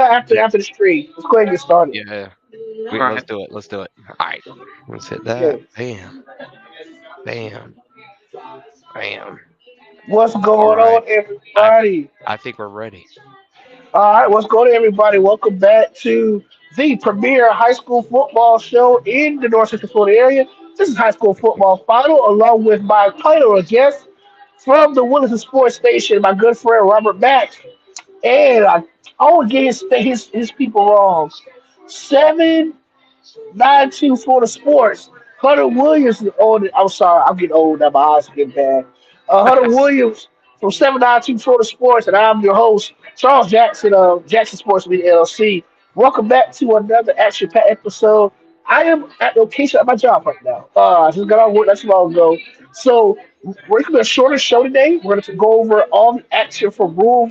after the stream. Let's go ahead and get started. Yeah, All let's right. do it. Let's do it. All right, let's hit that. Okay. Bam, bam, bam. What's All going right. on, I everybody? I think we're ready. All right, what's going on, everybody? Welcome back to the premier high school football show in the North Central Florida area. This is high school football final, along with my title guest from the Williston Sports Station, my good friend Robert Mack. And I always get his people wrong. 792 Florida Sports. Hunter Williams is on it. I'm sorry, I'm getting old now. My eyes are getting bad. Hunter Williams from 792 Florida Sports, and I'm your host, Charles Jackson of Jackson Sports Media LLC. Welcome back to another action packed episode. I am at the location at my job right now. I just got out of work not too long ago. So we're going to be a shorter show today. We're going to go over all the action for rural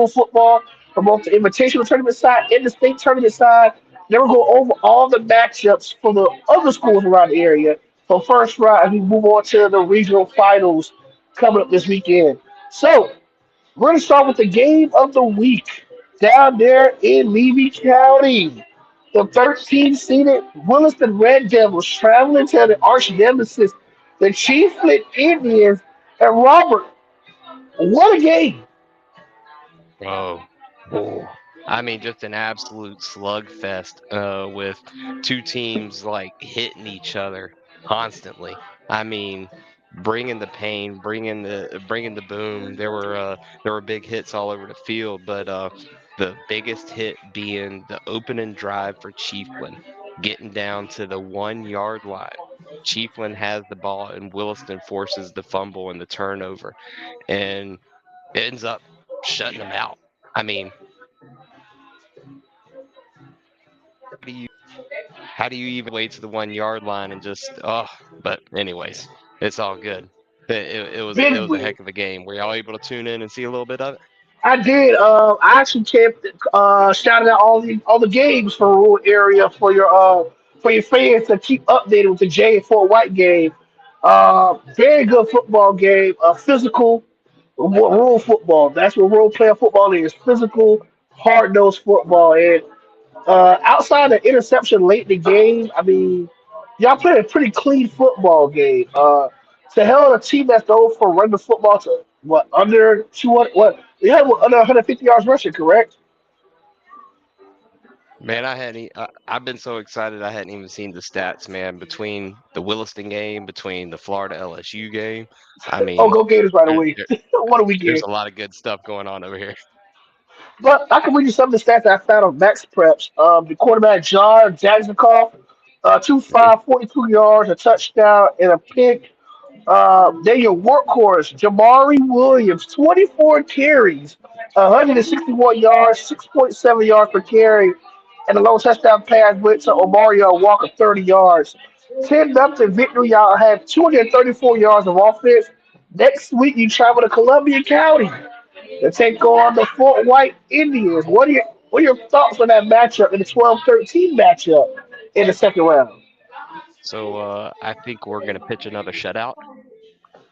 football, from both the invitational tournament side and the state tournament side. Then we'll go over all the matchups for the other schools around the area for first round as we move on to the regional finals coming up this weekend. So we're going to start with the game of the week down there in Levy County. The 13 seeded Williston Red Devils traveling to the arch nemesis, the Chieflet Indians. And Robert, what a game! Oh, oh. I mean, just an absolute slugfest with two teams like hitting each other constantly. I mean, bringing the pain, bringing the boom. There were big hits all over the field, but the biggest hit being the opening drive for Chiefland, getting down to the 1 yard line. Chiefland has the ball, and Williston forces the fumble and the turnover, and ends up shutting them out. I mean, how do you wait to the 1 yard line and just but anyways, it's all good. It was a Big heck of a game. Were y'all able to tune in and see a little bit of it? I did. I actually kept shouting out all the games for rural area for your fans to keep updated with the J and Fort White game. Very good football game. Physical rural football. That's what rural player football is. Physical, hard nosed football. And outside the interception late in the game, I mean, y'all played a pretty clean football game. To hell, a team that's known for running the football to what under 200? What you had what, under 150 yards rushing, correct? Man, I've been so excited I hadn't even seen the stats, man, between the Williston game, between the Florida LSU game. I Oh, mean, go Gators right there, away. there, What a there's weekend! a lot of good stuff going on over here. But I can read you some of the stats that I found on Max Preps. The quarterback John Jacksonoff, 42 yards, a touchdown, and a pick. Then your workhorse, Jamari Williams, 24 carries, 161 yards, 6.7 yards per carry, and a low touchdown pass went to Omario Walker, 30 yards. 10-0 victory. Y'all have 234 yards of offense. Next week, you travel to Columbia County to take on the Fort White Indians. What are your thoughts on that matchup in the 12-13 matchup in the second round? So I think we're going to pitch another shutout.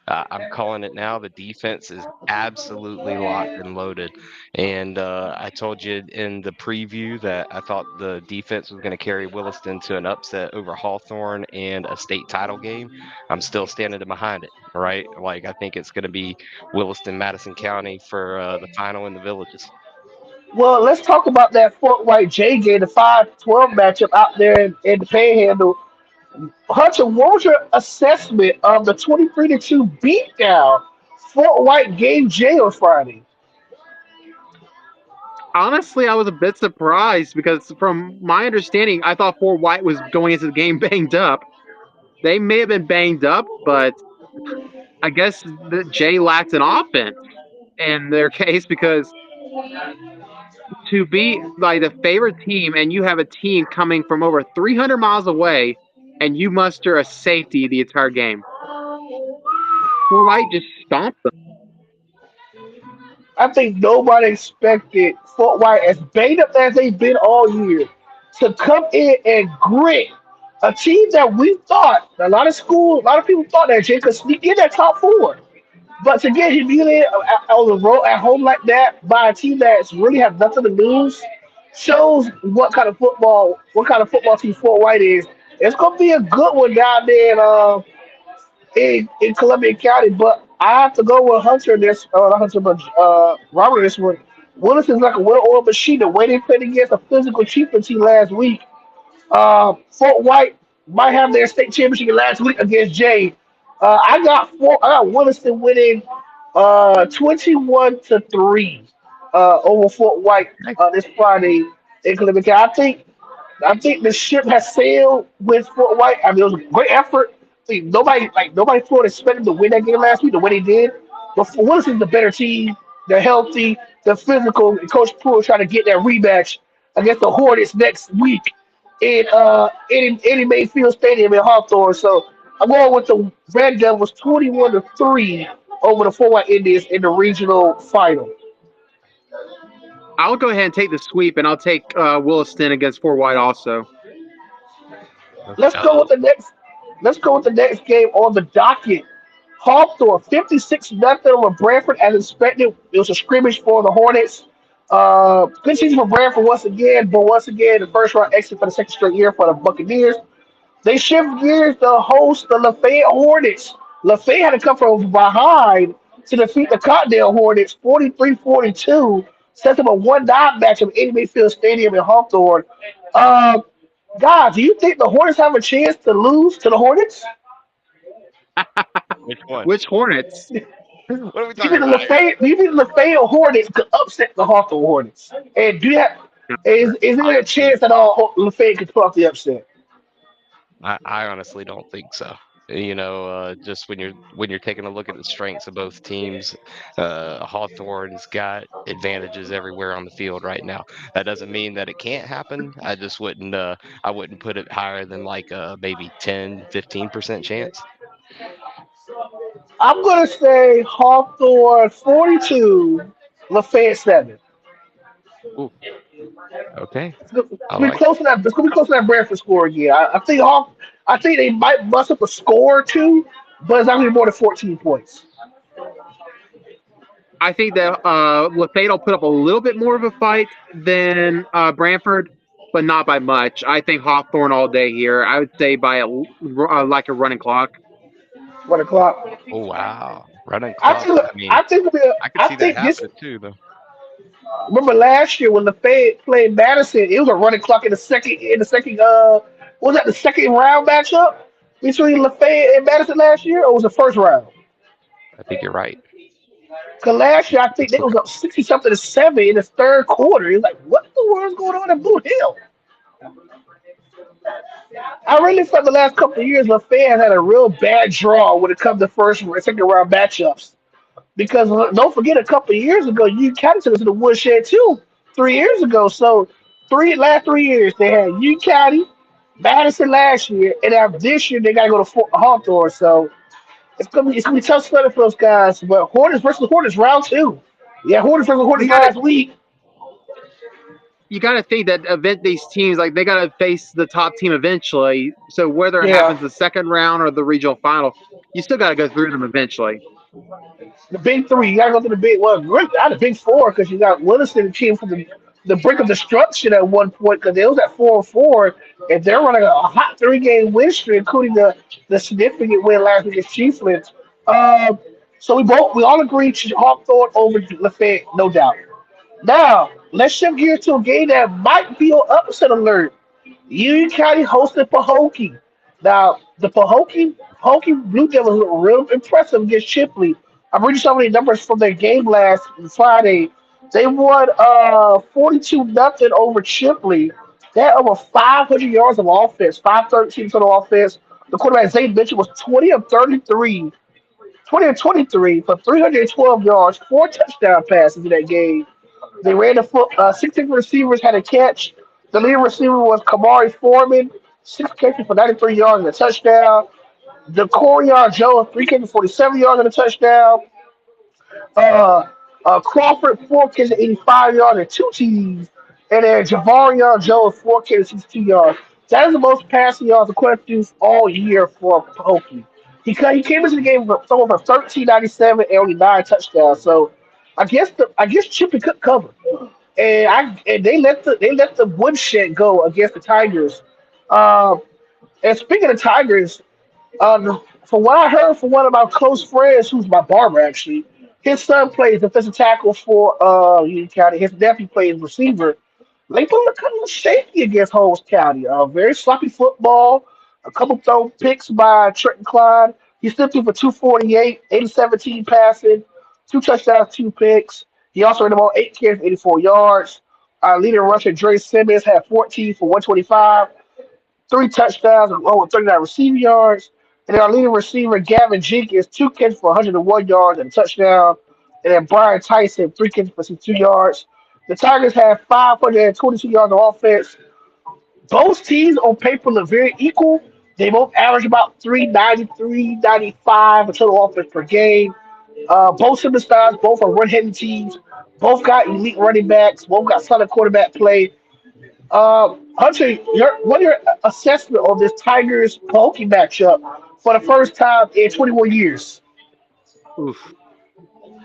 I'm calling it now. The defense is absolutely locked and loaded. And I told you in the preview that I thought the defense was going to carry Williston to an upset over Hawthorne and a state title game. I'm still standing behind it, right? Like, I think it's going to be Williston, Madison County for the final in the villages. Well, let's talk about that Fort White J game, the 5-12 matchup out there in the Panhandle. Hunter, what was your assessment of the 23-2 beatdown Fort White gave Jay on Friday? Honestly, I was a bit surprised because, from my understanding, I thought Fort White was going into the game banged up. They may have been banged up, but I guess that Jay lacked an offense in their case because to be like the favorite team and you have a team coming from over 300 miles away and you muster a safety the entire game. Fort White just stomped them. I think nobody expected Fort White, as banged up as they've been all year, to come in and grit a team that we thought a lot of people thought that Jay could sneak in that top four. But to get humiliated on the road at home like that by a team that's really have nothing to lose, shows what kind of football team Fort White is. It's gonna be a good one down there in Columbia County, but I have to go with Hunter this not Hunter but Robert this one. Williston's like a well-oiled machine. The way they played against a physical Chieftain team last week, Fort White might have their state championship last week against Jay. I got Williston winning 21-3 over Fort White this Friday in Columbia County. I think the ship has sailed with Fort White. I mean, it was a great effort. See, nobody thought expected to win that game last week the way they did. But for Wilson's the better team. They're healthy. They're physical. And Coach Poole trying to get that rematch against the Hornets next week in Mayfield Stadium in Hawthorne. So I'm going with the Red Devils 21-3 over the Fort White Indians in the regional final. I'll go ahead and take the sweep, and I'll take Williston against Fort White also. Let's go with the next. Let's go with the next game on the docket. Hawthorne 56-0 over Brantford as expected. It was a scrimmage for the Hornets. Good season for Brantford once again, but once again the first round exit for the second straight year for the Buccaneers. They shift gears to host the Lafayette Hornets. Lafayette had to come from behind to defeat the Cottondale Hornets 43-42. Sets up a one-dot match at Eddie Mayfield Stadium in Hawthorne. Um, God, do you think the Hornets have a chance to lose to the Hornets? Which one? Which Hornets? What are we Do you talking think the about here? Lafayette, do you think the Lafayette Hornets could upset the Hawthorne Hornets? And do you have, is there a chance that all Lafayette could pull off the upset? I honestly don't think so. Just when you're taking a look at the strengths of both teams, Hawthorne's got advantages everywhere on the field right now. That doesn't mean that it can't happen. I wouldn't put it higher than like maybe 10-15% chance. I'm gonna say Hawthorne 42, Lafayette 7. Ooh, okay, It's gonna I be like it. close to that. It's gonna be close to that Brantford score again. I think they might bust up a score or two, but it's not gonna be more than 14 points. I think that Lafayette will put up a little bit more of a fight than Brantford, but not by much. I think Hawthorne all day here. I would say by like a running clock. 1 o'clock. Oh wow, running I clock. think. I mean, I think. I could I see that think this. happening too, though. Remember last year when Lafayette played Madison, it was a running clock in the second. Was that the second round matchup between Lafayette and Madison last year, or was it the first round? I think you're right. Because last year I think Let's they look. was up 60 something to 7 in the third quarter. It's like, what the world's going on in Blue Hill? I really felt the last couple of years Lafayette has had a real bad draw when it comes to first and second round matchups. Because don't forget, a couple of years ago, you County took us to the woodshed too. 3 years ago, so last 3 years they had U County, Madison last year, and now this year they got to go to Hawthorne. So it's gonna be tough sledding for those guys. But Hornets versus Hornets round two. Yeah, Hornets versus You Hornets got to last week. you got to think that event these teams like they got to face the top team eventually. So whether it Yeah, happens the second round or the regional final, you still got to go through them eventually. the big three. You got to go to the big one. Really, not the big four because you got Williston team from the brink of destruction at one point because they was at 4-4 and they're running a hot 3 game win streak, including the significant win last week against Chiefland. Um, so we all agree Hawthorne over Lafayette, no doubt. Now let's shift gears to a game that might be on upset alert. Union County hosted Pahokee. Now, the Pahokee Blue Devils look real impressive against Chipley. I'm reading some of the numbers from their game last Friday. They won 42-0 over Chipley. They had over 500 yards of offense, 513 total offense. The quarterback, Zay Mitchell, was 20 of 33, 20 of 23 for 312 yards, 4 touchdown passes in that game. They ran the foot. 16 receivers had a catch. The leading receiver was Kamari Foreman, 6 catches for 93 yards and a touchdown. The Corian Joe, 3 catches, 47 yards and a touchdown. Uh, Crawford, 4 catches, 85 yards and 2 TDs. And then Javarian Joe, 4 catches, 62 yards. That is the most passing yards according to all year for Pokey. He came into the game with someone for 1397 and only 9 touchdowns. So I guess Chippy could cover. and they let the woodshed go against the Tigers. Um, and speaking of Tigers, from what I heard from one of my close friends, who's my barber actually, his son plays defensive tackle for Union County. His nephew plays receiver. Lakeland looked kind of shaky against Holmes County. Very sloppy football. A couple throw picks by Trenton Klein. He still threw for 248, 8 of 17 passing, two touchdowns, two picks. He also ran the ball 8 carries, 84 yards. Leading rusher Dre Simmons had 14 for 125, three touchdowns, and over 39 receiving yards. And then our leading receiver, Gavin Jenkins, two catches for 101 yards and a touchdown. And then Brian Tyson, three catches for 62 yards. The Tigers had 522 yards of offense. Both teams on paper look very equal. They both average about 393, 95 a total offense per game. Both similar styles, both are run-heading teams. Both got elite running backs. Both got solid quarterback play. Hunter, what are your assessment of this Tigers Pokey matchup for the first time in 21 years? Oof.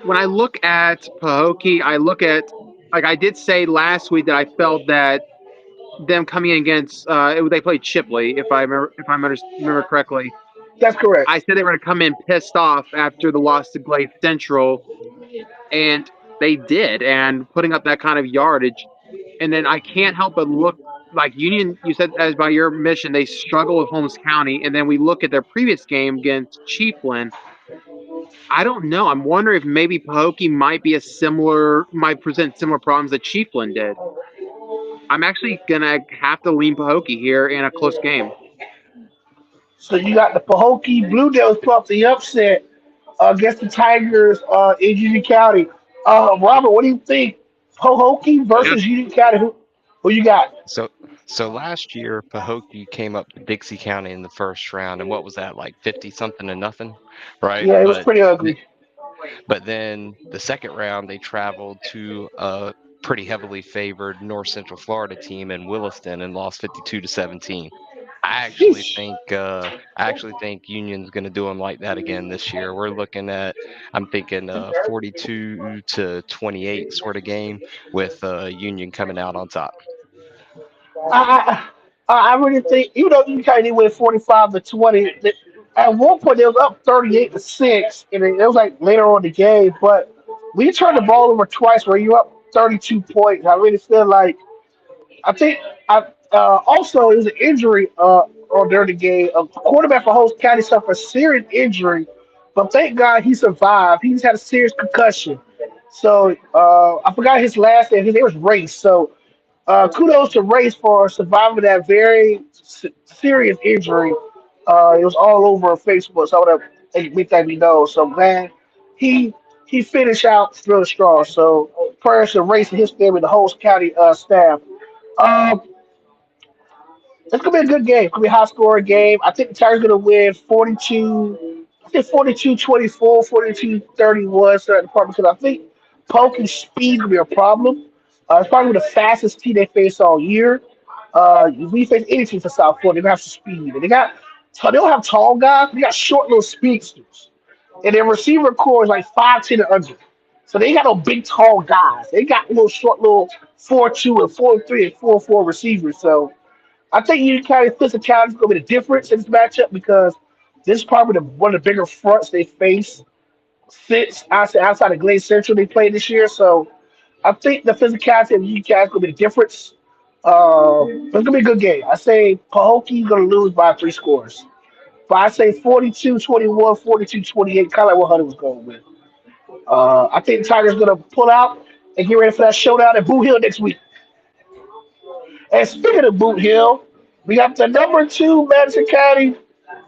When I look at Pahokee, I look at like I did say last week that I felt that them coming in against they played Chipley if I remember correctly. That's correct. I said they were going to come in pissed off after the loss to Glade Central, and they did, and putting up that kind of yardage. And then I can't help but look like Union. You said as by your mission, they struggle with Holmes County, and then we look at their previous game against Chiefland. I don't know. I'm wondering if maybe Pahokee might present similar problems that Chiefland did. I'm actually gonna have to lean Pahokee here in a close game. So you got the Pahokee Blue Devils pull up the upset against the Tigers in Union County. Robert, what do you think? Pahokee Yeah. versus Union County. Who you got? So so last year, Pahokee came up to Dixie County in the first round, and what was that, like 50 something to nothing, right? Yeah, it was pretty ugly. But then the second round, they traveled to a pretty heavily favored North Central Florida team in Williston and lost 52-17. Sheesh. I actually think Union's going to do them like that again this year. We're looking at, I'm thinking 42-28 sort of game with Union coming out on top. I, I really think even though Union County went 45-20, at one point they was up 38-6, and it was like later on in the game. But we turned the ball over twice where you up 32 points. I really feel like I think I also it was an injury on during the game. A quarterback for Host County suffered a serious injury, but thank God he survived. He just had a serious concussion. So I forgot his last name. His name was Race. So kudos to Race for surviving that very serious injury. It was all over Facebook. So I want to make that we know. So glad he he finished out real strong. So prayers to Race and his family, the whole county staff. Um, it's gonna be a good game. It's gonna be a high scoring game. I think the Tigers gonna win 42. I think 42-24, 42-31, certain department because I think poking speed gonna be a problem. It's probably the fastest team they face all year. If we face any team for South Florida, they're gonna have some speed. And they don't have tall guys. They got short little speedsters. And their receiver core is like 5'10" and under. So they got no big tall guys. They got little short little 4-2 and 4-3 and 4-4 receivers. So I think Union County physicality is going to be the difference in this matchup because this is probably one of the bigger fronts they face since outside of Glade Central they played this year. So I think the physicality of Union County is going to be the difference. But it's going to be a good game. I say Pahokee going to lose by three scores. But I say 42-21, 42-28, kind of like what Hunter was going with. I think the Tigers going to pull out and get ready for that showdown at Boot Hill next week. And speaking of Boot Hill, we got the number two Madison County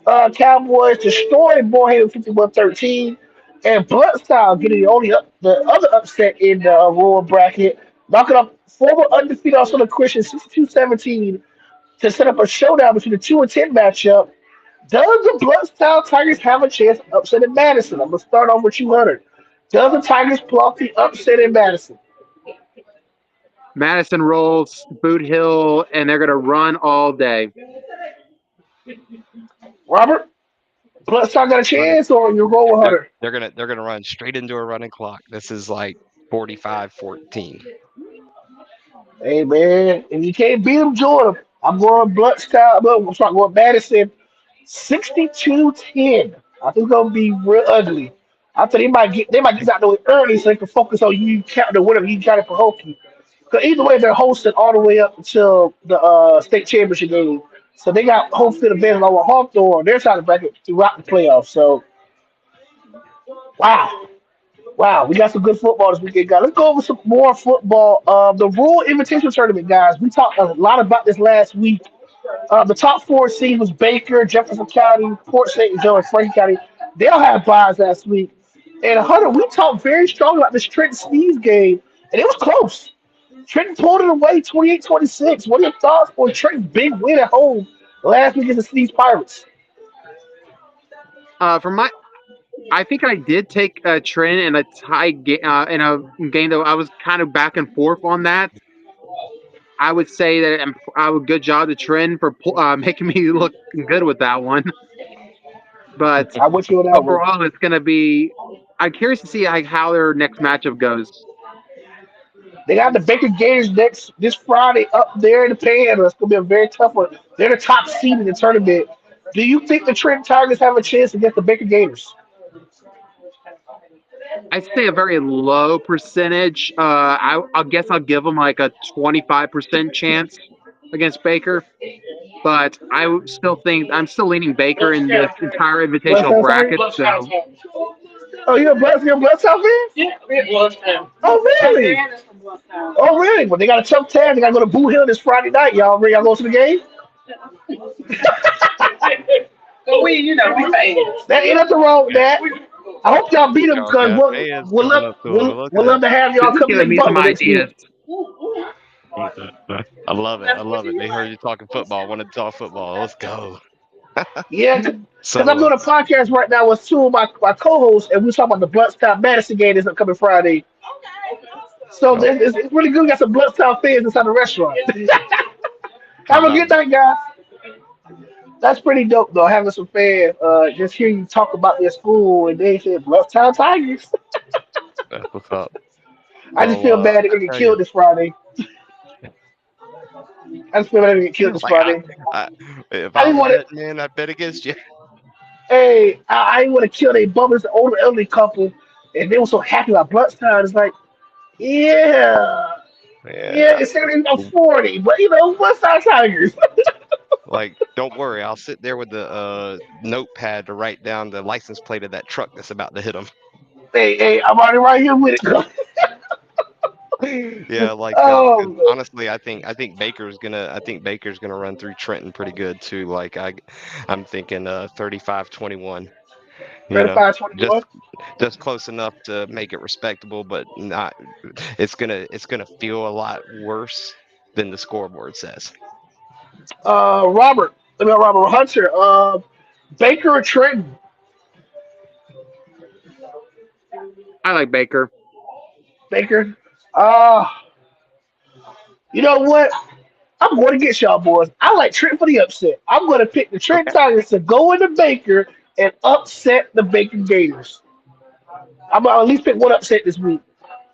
Cowboys destroying Boyhaven 51-13, and Bloodstyle getting the other upset in the rural bracket, knocking up former undefeated Austin Christian 62-17 to set up a showdown between the 2 and 10 matchup. Does the Bloodstyle Tigers have a chance of upsetting Madison? I'm gonna start off with you, Hunter. Does the Tigers pull off the upset in Madison? Madison rolls Boot Hill, and they're going to run all day. Robert, Bloodstyle got a Running, chance, or you roll with they're Hunter? they're gonna run straight into a running clock. This is like 45-14. Hey man, if you can't beat them, Jordan. I'm going Bloodstown. I'm sorry, going Madison. 62-10. I think it's gonna be real ugly. I think they might get out the way early so they can focus on you count the winner. You got it for Hokie. Because either way, they're hosting all the way up until the state championship game. So they got home field advantage over Hawthorne. They're trying to bracket throughout the playoffs. So wow. Wow, we got some good football this weekend, guys. Let's go over some more football. The Rural Invitation Tournament, guys. We talked a lot about this last week. The top four seeds was Baker, Jefferson County, Port St. Joe, and Franklin County. They all had buys last week. And Hunter, we talked very strong about this Trenton Sneeze game, and it was close. Trenton pulled it away 28-26. What are your thoughts on Trenton's big win at home last week against the Sneeze Pirates? From my I think I did take a trend in a in a game that I was kind of back and forth on that. I would say that I would good job to trend for making me look good with that one. But I wish you on that one. overall, it's going to be. I'm curious to see how their next matchup goes. They got the Baker Gators next this Friday up there in the Panhandle. It's gonna be a very tough one. They're the top seed in the tournament. Do you think the Trent Tigers have a chance against the Baker Gators? I'd say a very low percentage. I guess I'll give them like a 25% chance against Baker. But still think I'm still leaning Baker in this entire invitational Bloodstown bracket. Tigers? So Oh, you're a Bloodstown fan? Yeah, Williston. Oh, really? Oh, really? Well, they got a tough task. They got to go to Boo Hill this Friday night. Y'all ready? Y'all go to the game? But we fans. That ain't nothing wrong with that. I hope y'all beat them Y'all because got fans we'll coming love up to him. we'll, Look we'll at love to have y'all this is come to giving the me some Butler next week. ideas. that. I love it. I love it. They heard you talking football. I wanted to talk football. Let's go. Yeah, because I'm So, doing a podcast right now with two of my co-hosts, and we're talking about the Bloodstown Madison game that's upcoming Friday. So oh, it's really good. We got some Bloodstown fans inside the restaurant. Have I'm a out. good night, guys. That's pretty dope, though, having some fans just hear you talk about their school and they say Bloodstown Tigers. That's what's up. I just Well, feel bad they're I going to get tell you, killed this Friday. I just feel bad they're going to get killed this like Friday. I if I I didn't was a want to. betting man, I'd bet against you. Hey, I didn't want to kill they bummers, the older elderly couple, and they were so happy about Bloodstown. It's like, yeah, yeah, Yeah. it's I'm 40, but Bloodstown Tigers. Like, don't worry. I'll sit there with the notepad to write down the license plate of that truck that's about to hit them. Hey, I'm already right here with it. Yeah, like, 'cause Oh, honestly, I think Baker's gonna run through Trenton pretty good too. Like, I'm thinking 35-21. You know, 35-21. just close enough to make it respectable, but not. It's gonna feel a lot worse than the scoreboard says. Robert Hunter. Baker or Trenton? I like Baker. Baker. Uh, you know what? I'm going to get y'all boys. I like Trenton for the upset. I'm going to pick the Trenton Okay. Tigers to go into Baker and upset the Baker Gators. I'm going to at least pick one upset this week.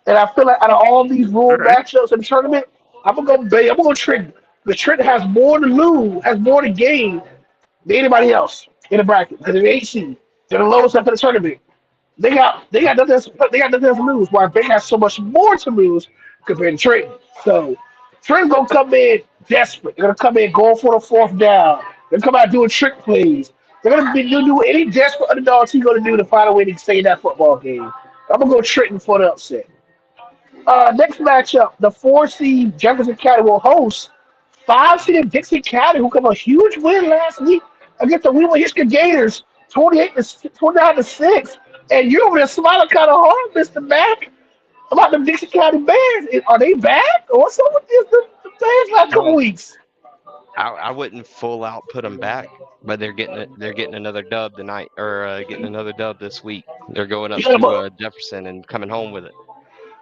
And I feel like out of all these All rule right. matchups in the tournament, I'm gonna go Bay. I'm gonna go Trenton. The Trenton has more to lose, has more to gain than anybody else in the bracket because they're the 8 seed. They're the lowest up in the tournament. They got nothing else, they got nothing else to lose. While Bay has so much more to lose compared to Trenton. So Trenton's gonna come in desperate. They're gonna come in going for the fourth down. They're gonna come out doing trick plays. They're gonna be doing any desperate underdogs he's gonna do to find a way to stay in that football game. I'm gonna go Trenton for the upset. Next matchup, the 4 seed Jefferson County will host 5 seed Dixie County, who got a huge win last week against the Weaver Hitchcock Gators, 29-6. And you're over there smiling kind of hard, Mr. Mack, about the Dixie County Bears. Are they back? Or what's up with this? The Bears last couple Well, weeks. I wouldn't full out put them back, but they're getting another dub tonight, or getting another dub this week. They're going You up got to a, Jefferson and coming home with it.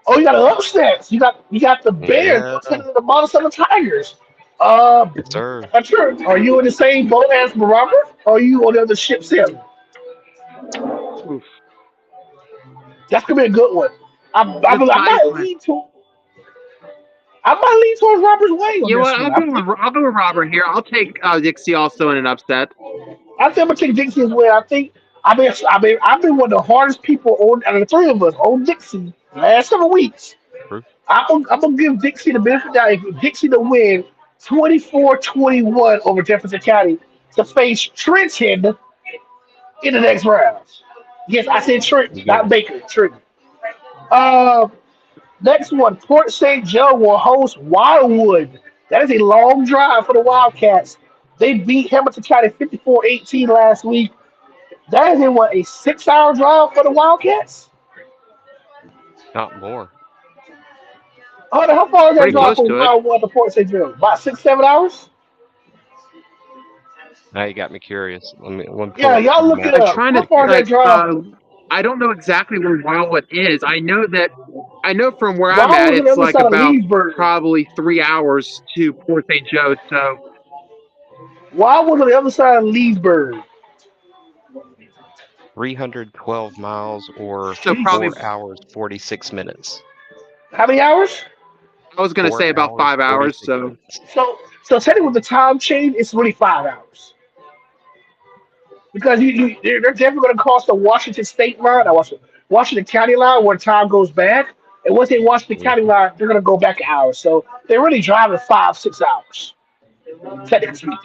you got an upset. You got the Bears Yeah, upsetting the Monticello Tigers. Uh, yes, sir. I'm sure. Are you in the same boat as Baramba? Or are you on the other ship sailing? Oof. That's gonna be a good one. I This might Tigers, lean to. I might lean towards Robert's way on You know this what? one. I'll go with Robert here. I'll take Dixie also in an upset. I think I'm gonna take Dixie as well. I've been one of the hardest people on out of the three of us on Dixie the last several weeks. True. I'm gonna give Dixie the benefit of the doubt. If Dixie to win 24-21 over Jefferson County to face Trenton in the next round. Yes, I said Trenton, You go not with Baker. Trenton. Uh, Next one, Port St. Joe will host Wildwood. That is a long drive for the Wildcats. They beat Hamilton County 54-18 last week. That is in what, a 6 hour drive for the Wildcats? not more. How far is that Pretty drive close from to it. Wildwood to Port St. Joe? About 6, 7 hours? Now you got me curious. Let me pull Yeah, up y'all the look it map I'm up. real trying How to quick far is here. that drive? I don't know exactly where Wildwood is. I know from where I'm at, Wildwood's on the it's other like side of about Leesburg. probably 3 hours to Port St. Joe. So Wildwood's on the other side of Leesburg. 312 miles or probably Jesus. 4 hours 46 minutes. How many hours? I was gonna say 4 about hours 5 hours. 46 So minutes. So technically with the time change, it's really 5 hours. Because they're definitely going to cross the Washington State line, or Washington County line, where time goes back. And once they watch the county Mhm. line, they're going to go back an hour. So they're really driving 5, 6 hours, technically speaking.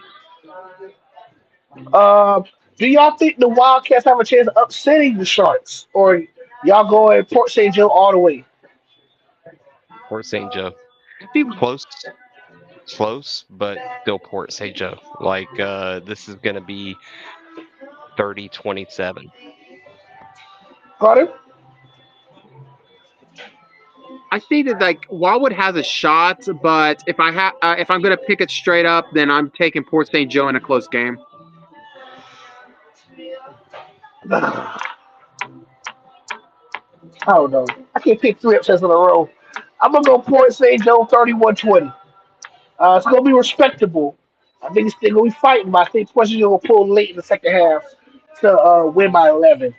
Do y'all think the Wildcats have a chance of upsetting the Sharks, or y'all going Port St. Joe all the way? Port St. Joe. I think Close, close, but still Port St. Joe. Like this is going to be 30-27. Carter? I think that like Wildwood has a shot, but if I'm gonna pick it straight up, then I'm taking Port St. Joe in a close game. I don't know. I can't pick three upsets in a row. I'm going to go Port St. Joe 31-20. It's going to be respectable. I think it's still going to be fighting, but I think Portugal will pull late in the second half to win by 11.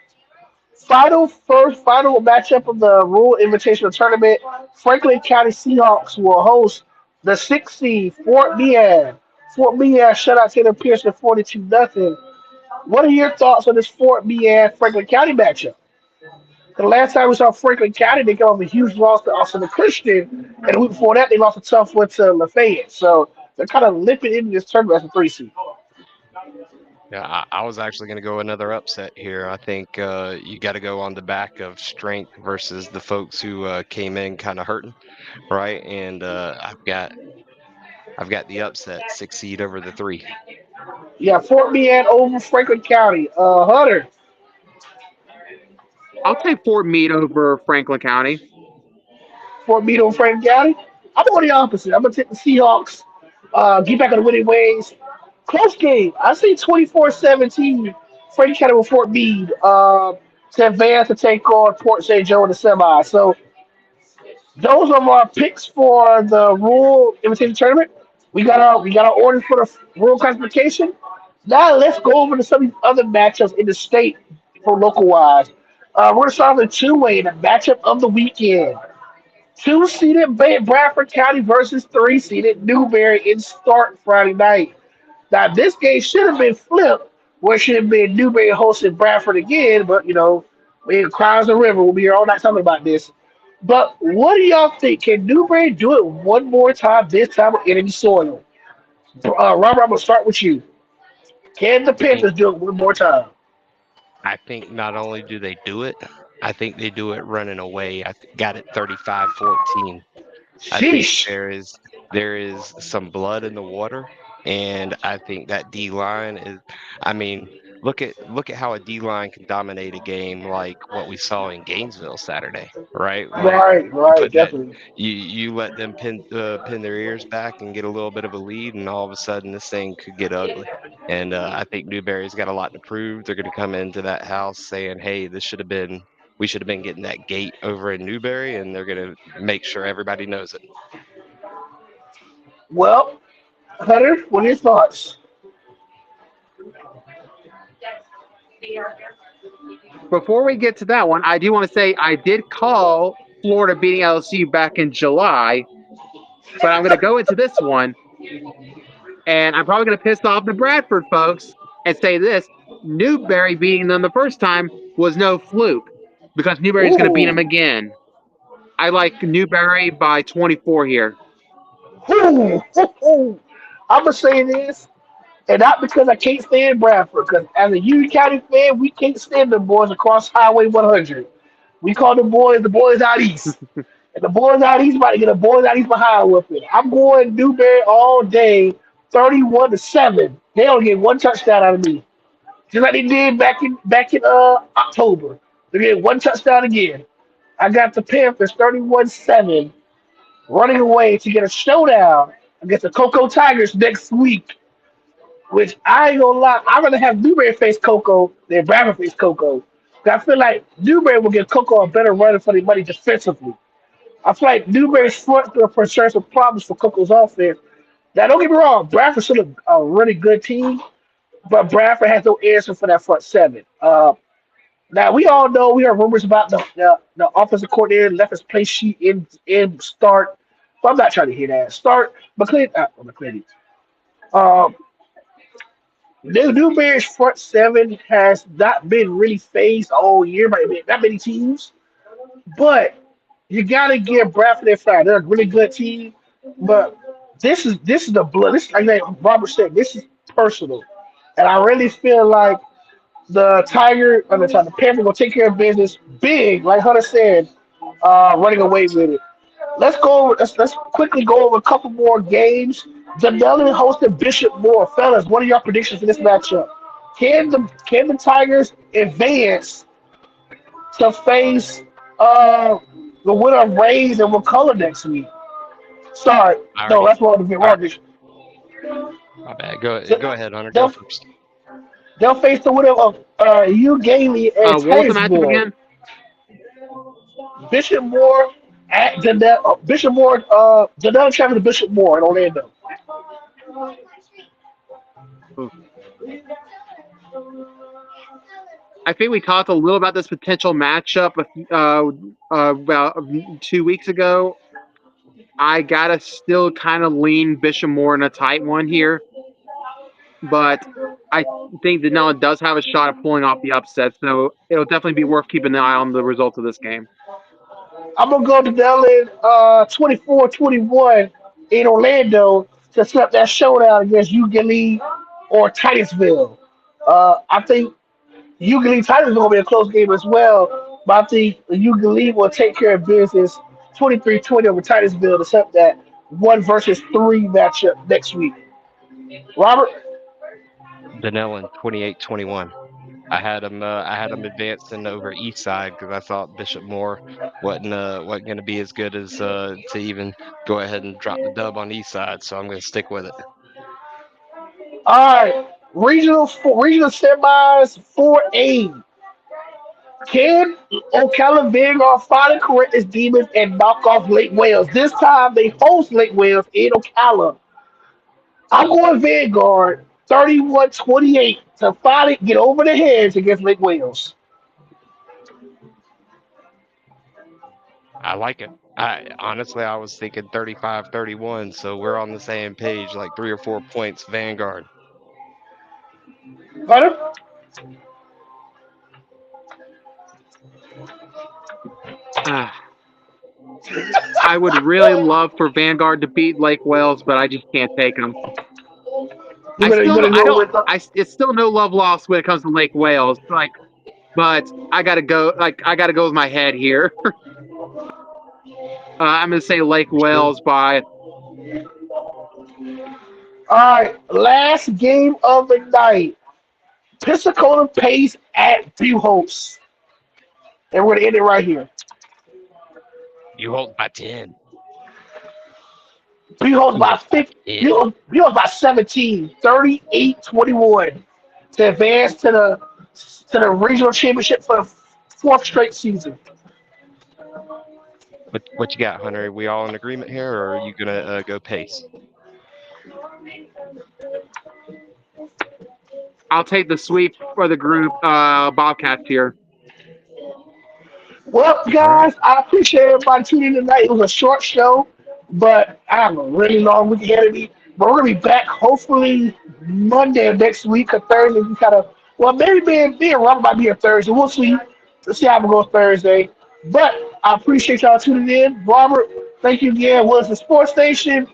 Final matchup of the Rural Invitational Tournament. Franklin County Seahawks will host the 6th seed Fort Meade. Fort Meade shut out Taylor Pearson 42-0. What are your thoughts on this Fort Meade Franklin County matchup? The last time we saw Franklin County, they got off a huge loss to Austin Christian, and the week before that, they lost a tough one to Lafayette. So they're kind of limping into this tournament as a 3 seed. Yeah, I was actually going to go another upset here. I think you got to go on the back of strength versus the folks who came in kind of hurting, right? And I've got the upset 6 seed over the 3. Yeah, Fort Meade over Franklin County. Hunter, I'll take Fort Meade over Franklin County. Fort Meade over Franklin County. I'm going the opposite. I'm going to take the Seahawks. Get back on the winning ways. Close game. I see 24-17. Franklin County with Fort Meade to advance to take on Port St. Joe in the semi. So those are our picks for the Rural Invitation Tournament. We got our orders for the Rural classification. Now let's go over to some of these other matchups in the state for local wise. We're starting with two-way, the matchup of the weekend. Two-seeded Bradford County versus three-seeded Newberry in start Friday night. Now this game should have been flipped, where it should have been Newberry hosting Bradford again, but we in Cries the River. We'll be here all night talking about this. But what do y'all think? Can Newberry do it one more time, this time on enemy soil? Robert, I'm going to start with you. Can the I think Panthers do it one more time? I think not only do they do it, I think they do it running away. Got it 35-14. I think Sheesh. there is some blood in the water, and I think that D line is. I mean, look at how a D line can dominate a game like what we saw in Gainesville Saturday, right? Like you Right, put that, definitely. you let them pin their ears back and get a little bit of a lead, and all of a sudden this thing could get ugly. And I think Newberry's got a lot to prove. They're going to come into that house saying, "Hey, this should have been." We should have been getting that gate over in Newberry, and they're going to make sure everybody knows it. Well, Hunter, what are your thoughts? Before we get to that one, I do want to say I did call Florida beating LSU back in July. But I'm going to go into this one, and I'm probably going to piss off the Bradford folks and say this: Newberry beating them the first time was no fluke because Newberry's going to beat them Ooh. again. I like Newberry by 24 here. Ooh. Ooh. I'm gonna say this, and not because I can't stand Bradford, because as a Union County fan, we can't stand the boys across Highway 100. We call the boys out east. And the boys out east about to get a boys out east behind with it. I'm going Newberry all day, 31-7. They only get one touchdown out of me. Just like they did back in October. They get one touchdown again. I got the Panthers 31-7 running away to get a showdown against the Cocoa Tigers next week. Which I ain't gonna lie, I'd rather have Newberry face Cocoa than Bradford face Cocoa. 'Cause I feel like Newberry will give Cocoa a better run for their money defensively. I feel like Newberry's front going to present some problems for Coco's offense. Now, don't get me wrong, Bradford's still a really good team, but Bradford has no answer for that front seven. Now, we all know we heard rumors about the offensive coordinator left his play sheet in start, but I'm not trying to hear that. Start McClendon. Um, Newberry's front seven has not been really phased all year by that many teams, but you gotta give Bradford their flowers. They're a really good team, but this is the blood. This like Robert said, this is personal, and I really feel like the Panthers gonna take care of business big, like Hunter said, running away with it. Let's quickly go over a couple more games. Janelle hosted Bishop Moore. Fellas, what are your predictions for this matchup? Can the Tigers advance to face uh the winner of Rays and McCullough next week? Sorry, I no, already. that's wrong. All right, Wrong. my bad. Go ahead, Hunter. Go They'll, first. they'll face the winner of Hugh Gailey and What was the matchup Titusville. again? Bishop Moore at Janelle. Bishop Moore. Janelle traveling to Bishop Moore in Orlando. I think we talked a little about this potential matchup about 2 weeks ago. I gotta still kind of lean Bishop Moore in a tight one here, but I think Denella does have a shot at pulling off the upset, so it'll definitely be worth keeping an eye on the results of this game. I'm gonna go to Dell 24-21 in Orlando to set up that showdown against Ugalele or Titusville. I think Ugalele Titusville gonna be a close game as well, but I think Ugalele will take care of business 23-20 over Titusville to set up that 1 versus 3 matchup next week. Robert, Denellen 28-21. I had him advancing over East Side because I thought Bishop Moore wasn't going to be as good as to even go ahead and drop the dub on East Side. So I'm going to stick with it. all right, regional semis 4A. Can Ocala Vanguard finally correct this demons and knock off Lake Wales? This time they host Lake Wales in Ocala. I'm going Vanguard 31-28 to finally get over the heads against Lake Wales. I like it. I was thinking 35-31, so we're on the same page, like 3 or 4 points Vanguard. Hunter? I would really love for Vanguard to beat Lake Wales, but I just can't take them. It's still no love lost when it comes to Lake Wales. But I gotta go. I gotta go with my head here. I'm gonna say Lake Wales by. All right, last game of the night. Pensacola Pace at Cohost. And we're going to end it right here. You hold by 10. Cohost by 50. Cohost by 17, 38-21 to advance to the regional championship for the fourth straight season. What you got, Hunter? Are we all in agreement here, or are you gonna go Pace? I'll take the sweep for the group. Bobcats here. Well, guys, I appreciate everybody tuning in tonight. It was a short show, But I have a really long week ahead of me. But we're gonna be back hopefully Monday of next week or Thursday. We kind of well maybe being Robert might be a Thursday. We'll see. Let's see how we go Thursday. But I appreciate y'all tuning in. Robert, thank you again. Was the Sports Station.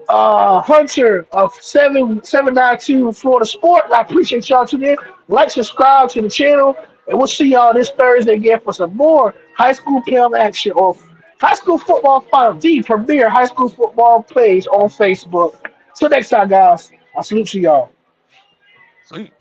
Hunter of 7792 Florida Sport. I appreciate y'all tuning in. Like, subscribe to the channel, and we'll see y'all this Thursday again for some more high school PM action or high school football final, the premier high school football page on Facebook. Till next time, guys. I salute you y'all. Sweet.